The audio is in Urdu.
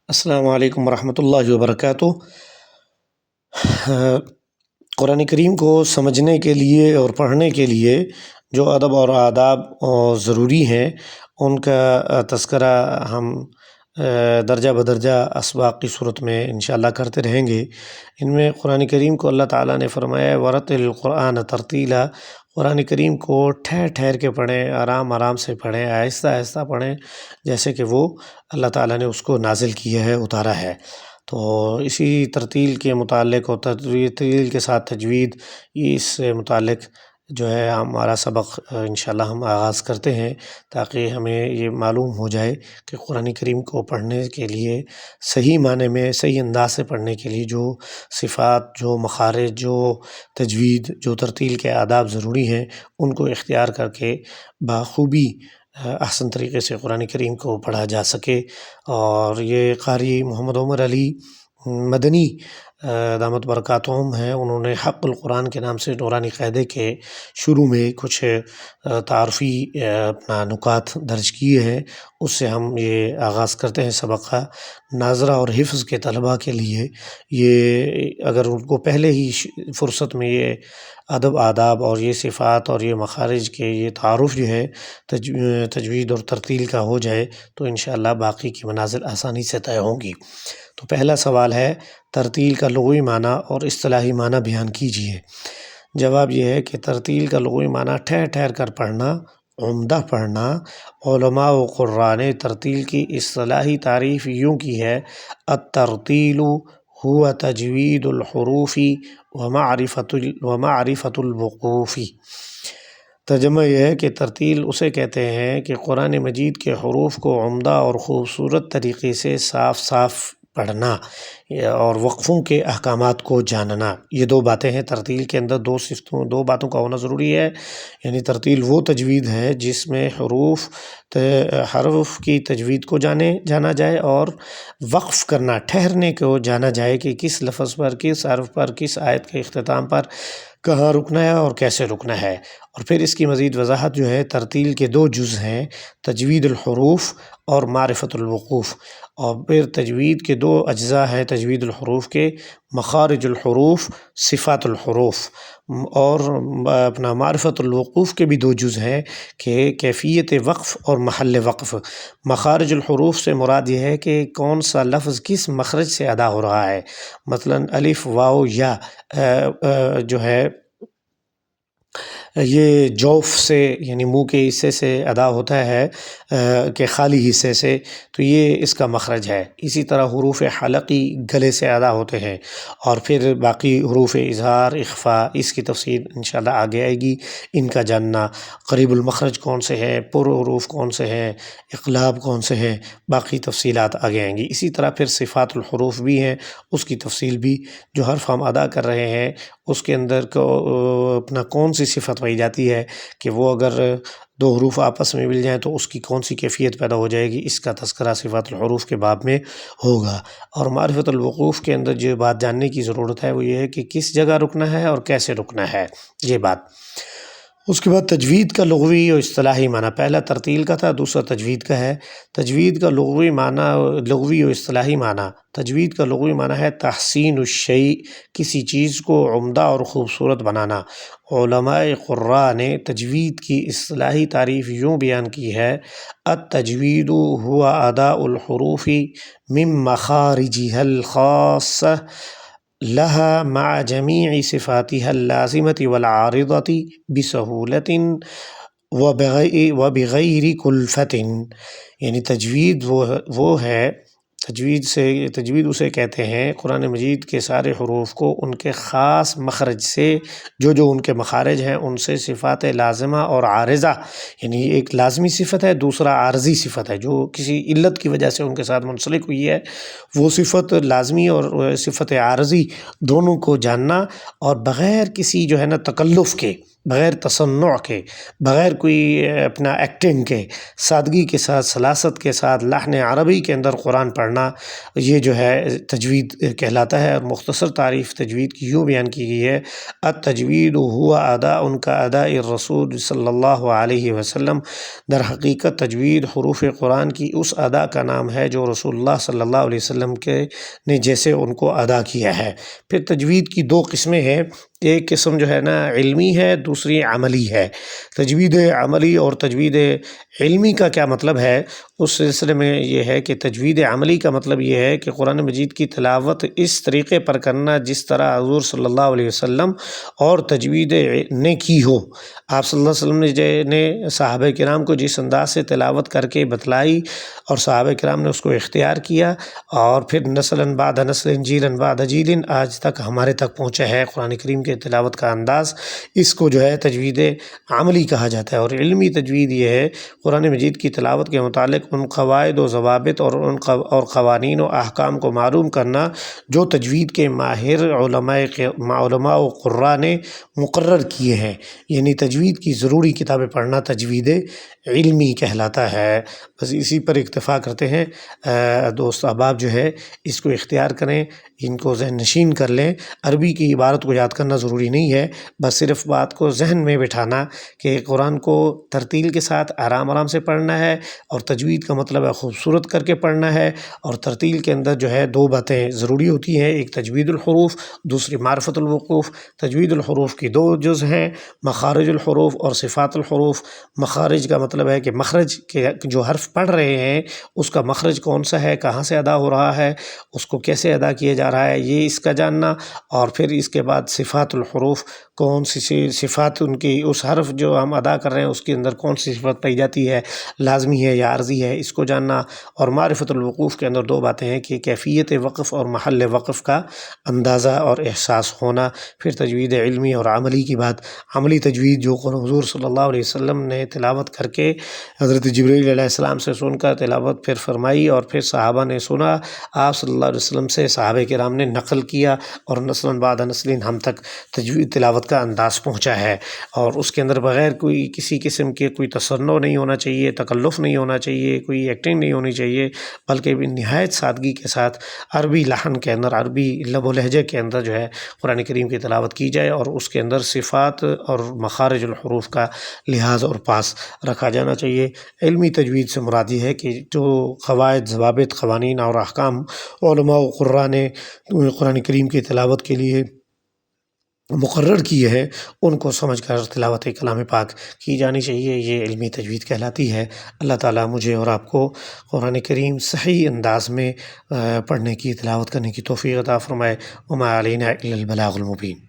السلام علیکم ورحمۃ اللہ وبرکاتہ۔ قرآن کریم کو سمجھنے کے لیے اور پڑھنے کے لیے جو ادب اور آداب ضروری ہیں ان کا تذکرہ ہم درجہ بدرجہ اسباق کی صورت میں انشاءاللہ کرتے رہیں گے۔ ان میں قرآن کریم کو اللہ تعالیٰ نے فرمایا ورتل القرآن ترتیلا، قرآن کریم کو ٹھہر ٹھہر کے پڑھیں، آرام آرام سے پڑھیں، آہستہ آہستہ پڑھیں، جیسے کہ وہ اللہ تعالیٰ نے اس کو نازل کیا ہے، اتارا ہے۔ تو اسی ترتیل کے متعلق اور ترتیل کے ساتھ تجوید، اس سے متعلق جو ہے ہمارا سبق انشاءاللہ ہم آغاز کرتے ہیں، تاکہ ہمیں یہ معلوم ہو جائے کہ قرآن کریم کو پڑھنے کے لیے صحیح معنی میں صحیح انداز سے پڑھنے کے لیے جو صفات، جو مخارج، جو تجوید، جو ترتیل کے آداب ضروری ہیں، ان کو اختیار کر کے بخوبی احسن طریقے سے قرآن کریم کو پڑھا جا سکے۔ اور یہ قاری محمد عمر علی مدنی دامت برکاتہم ہیں، انہوں نے حق القرآن کے نام سے نورانی قاعدے کے شروع میں کچھ تعارفی اپنا نکات درج کیے ہیں، اس سے ہم یہ آغاز کرتے ہیں سبق کا۔ ناظرہ اور حفظ کے طلباء کے لیے یہ اگر ان کو پہلے ہی فرصت میں یہ ادب آداب اور یہ صفات اور یہ مخارج کے یہ تعارف جو ہے تجوید اور ترتیل کا ہو جائے تو انشاءاللہ باقی کی منازل آسانی سے طے ہوں گی۔ تو پہلا سوال ہے ترتیل کا لغوی معنی اور اصطلاحی معنی بیان کیجیے۔ جواب یہ ہے کہ ترتیل کا لغوی معنی ٹھہر ٹھہر کر پڑھنا، عمدہ پڑھنا۔ علماء و قراء نے ترتیل کی اصطلاحی تعریف یوں کی ہے: الترتیل هو تجوید الحروف ومعرفت الوقوف۔ ترجمہ یہ ہے کہ ترتیل اسے کہتے ہیں کہ قرآن مجید کے حروف کو عمدہ اور خوبصورت طریقے سے صاف صاف پڑھنا اور وقفوں کے احکامات کو جاننا۔ یہ دو باتیں ہیں ترتیل کے اندر، دو باتوں کا ہونا ضروری ہے۔ یعنی ترتیل وہ تجوید ہے جس میں حرف کی تجوید کو جانا جائے اور وقف کرنا، ٹھہرنے کو جانا جائے کہ کس لفظ پر، کس حرف پر، کس آیت کے اختتام پر کہاں رکنا ہے اور کیسے رکنا ہے۔ اور پھر اس کی مزید وضاحت جو ہے، ترتیل کے دو جز ہیں، تجوید الحروف اور معرفت الوقوف۔ اور پھر تجوید کے دو اجزاء ہیں تجوید الحروف کے: مخارج الحروف، صفات الحروف، اور اپنا معرفت الوقوف کے بھی دو جز ہیں کہ کیفیت وقف اور محل وقف۔ مخارج الحروف سے مراد یہ ہے کہ کون سا لفظ کس مخرج سے ادا ہو رہا ہے، مثلا الف، واو، یا جو ہے یہ جوف سے یعنی منہ کے حصے سے ادا ہوتا ہے کہ خالی حصے سے، تو یہ اس کا مخرج ہے۔ اسی طرح حروف حلقی گلے سے ادا ہوتے ہیں، اور پھر باقی حروف اظہار، اخفاء، اس کی تفصیل انشاءاللہ آگے آئے گی۔ ان کا جاننا، قریب المخرج کون سے ہیں، پر حروف کون سے ہیں، اقلاب کون سے ہیں، باقی تفصیلات آگے آئیں گی۔ اسی طرح پھر صفات الحروف بھی ہیں، اس کی تفصیل بھی، جو حرف ہم ادا کر رہے ہیں اس کے اندر اپنا کون سی صفت پائی جاتی ہے کہ وہ اگر دو حروف آپس میں مل جائیں تو اس کی کون سی کیفیت پیدا ہو جائے گی، اس کا تذکرہ صفات الحروف کے باب میں ہوگا۔ اور معرفت الوقوف کے اندر جو بات جاننے کی ضرورت ہے وہ یہ ہے کہ کس جگہ رکنا ہے اور کیسے رکنا ہے، یہ بات۔ اس کے بعد تجوید کا لغوی اور اصطلاحی معنی، پہلا ترتیل کا تھا، دوسرا تجوید کا ہے۔ تجوید کا لغوی معنی، لغوی اور اصطلاحی معنی: تجوید کا لغوی معنی ہے تحسین الشیء، کسی چیز کو عمدہ اور خوبصورت بنانا۔ علماء قراء نے تجوید کی اصطلاحی تعریف یوں بیان کی ہے: التجوید هو اداء الحروف من مخارجها الخاصة لها مع جميع صفاتها اللازمة والعارضة بسهولة وبغیر کلفة۔ یعنی تجوید وہ ہے، تجوید اسے کہتے ہیں قرآن مجید کے سارے حروف کو ان کے خاص مخرج سے، جو ان کے مخارج ہیں ان سے صفات لازمہ اور عارضہ، یعنی ایک لازمی صفت ہے، دوسرا عارضی صفت ہے جو کسی علت کی وجہ سے ان کے ساتھ منسلک ہوئی ہے، وہ صفت لازمی اور صفت عارضی دونوں کو جاننا، اور بغیر کسی جو ہے نا تکلف کے، بغیر تصنع کے، بغیر کوئی اپنا ایکٹنگ کے، سادگی کے ساتھ، سلاست کے ساتھ لحن عربی کے اندر قرآن پڑھنا، یہ جو ہے تجوید کہلاتا ہے۔ اور مختصر تعریف تجوید کی یوں بیان کی گئی ہے: التجوید ہوا اداء کاداء الرسول صلی اللہ علیہ وسلم، در حقیقت تجوید حروف قرآن کی اس ادا کا نام ہے جو رسول اللہ صلی اللہ علیہ وسلم نے جیسے ان کو ادا کیا ہے۔ پھر تجوید کی دو قسمیں ہیں، ایک قسم جو ہے نا علمی ہے، دوسری عملی ہے۔ تجوید عملی اور تجوید علمی کا کیا مطلب ہے؟ اس سلسلے میں یہ ہے کہ تجوید عملی کا مطلب یہ ہے کہ قرآن مجید کی تلاوت اس طریقے پر کرنا جس طرح حضور صلی اللہ علیہ وسلم اور تجوید نے کی ہو۔ آپ صلی اللہ علیہ وسلم نے صحابہ کرام کو جس انداز سے تلاوت کر کے بتلائی اور صحابہ کرام نے اس کو اختیار کیا، اور پھر نسلاً بعد نسل، جیلاً بعد جیل، آج تک ہمارے تک پہنچا ہے قرآن کریم کے تلاوت کا انداز، اس کو جو ہے تجوید عملی کہا جاتا ہے۔ اور علمی تجوید یہ ہے قرآن مجید کی تلاوت کے متعلق ان قواعد و ضوابط اور قوانین و احکام کو معلوم کرنا جو تجوید کے ماہر علماء و قراء نے مقرر کیے ہیں، یعنی تجوید کی ضروری کتابیں پڑھنا تجوید علمی کہلاتا ہے۔ بس اسی پر اکتفا کرتے ہیں۔ دوست احباب جو ہے اس کو اختیار کریں، ان کو ذہن نشین کر لیں۔ عربی کی عبارت کو یاد کرنا ضروری نہیں ہے، بس صرف بات کو ذہن میں بٹھانا کہ قرآن کو ترتیل کے ساتھ آرام آرام سے پڑھنا ہے، اور تجوید کا مطلب ہے خوبصورت کر کے پڑھنا ہے۔ اور ترتیل کے اندر جو ہے دو باتیں ضروری ہوتی ہیں، ایک تجوید الحروف، دوسری معرفت الوقوف۔ تجوید الحروف کی دو جز ہیں، مخارج الحروف اور صفات الحروف۔ مخارج کا مطلب ہے کہ مخرج کے جو حرف پڑھ رہے ہیں اس کا مخرج کون سا ہے، کہاں سے ادا ہو رہا ہے، اس کو کیسے ادا کیا جا رہا ہے، یہ اس کا جاننا۔ اور پھر اس کے بعد صفات الحروف، کون سی صفات ان کی، اس حرف جو ہم ادا کر رہے ہیں اس کے اندر کون سی صفت پائی جاتی ہے، لازمی ہے یا عارضی ہے، اس کو جاننا۔ اور معرفت الوقوف کے اندر دو باتیں ہیں کہ کیفیت وقف اور محل وقف کا اندازہ اور احساس ہونا۔ پھر تجوید علمی اور عملی کی بات، عملی تجوید جو حضور صلی اللہ علیہ وسلم نے تلاوت کر کے حضرت جبرائیل علیہ السلام سے سن کر تلاوت پھر فرمائی، اور پھر صحابہ نے سنا، آپ صلی اللہ علیہ وسلم سے صحابہ کرام نے نقل کیا، اور نسلاً بعد نسلین ہم تک تجوید تلاوت کا انداز پہنچا ہے۔ اور اس کے اندر بغیر کوئی کسی قسم کے کوئی تصنع نہیں ہونا چاہیے، تکلف نہیں ہونا چاہیے، کوئی ایکٹنگ نہیں ہونی چاہیے، بلکہ نہایت سادگی کے ساتھ عربی لحن کے اندر، عربی لب و لہجے کے اندر جو ہے قرآن کریم کی تلاوت کی جائے، اور اس کے اندر صفات اور مخارج الحروف کا لحاظ اور پاس رکھا جانا چاہیے۔ علمی تجوید سے مراد یہ ہے کہ جو قواعد، ضوابط، قوانین اور احکام علماء و قراء نے قرآن کریم کی تلاوت کے لیے مقرر کیے ہیں ان کو سمجھ کر تلاوت کلام پاک کی جانی چاہیے، یہ علمی تجوید کہلاتی ہے۔ اللہ تعالیٰ مجھے اور آپ کو قرآن کریم صحیح انداز میں پڑھنے کی، تلاوت کرنے کی توفیق عطا فرمائے۔ وما علینا الا البلاغ المبین۔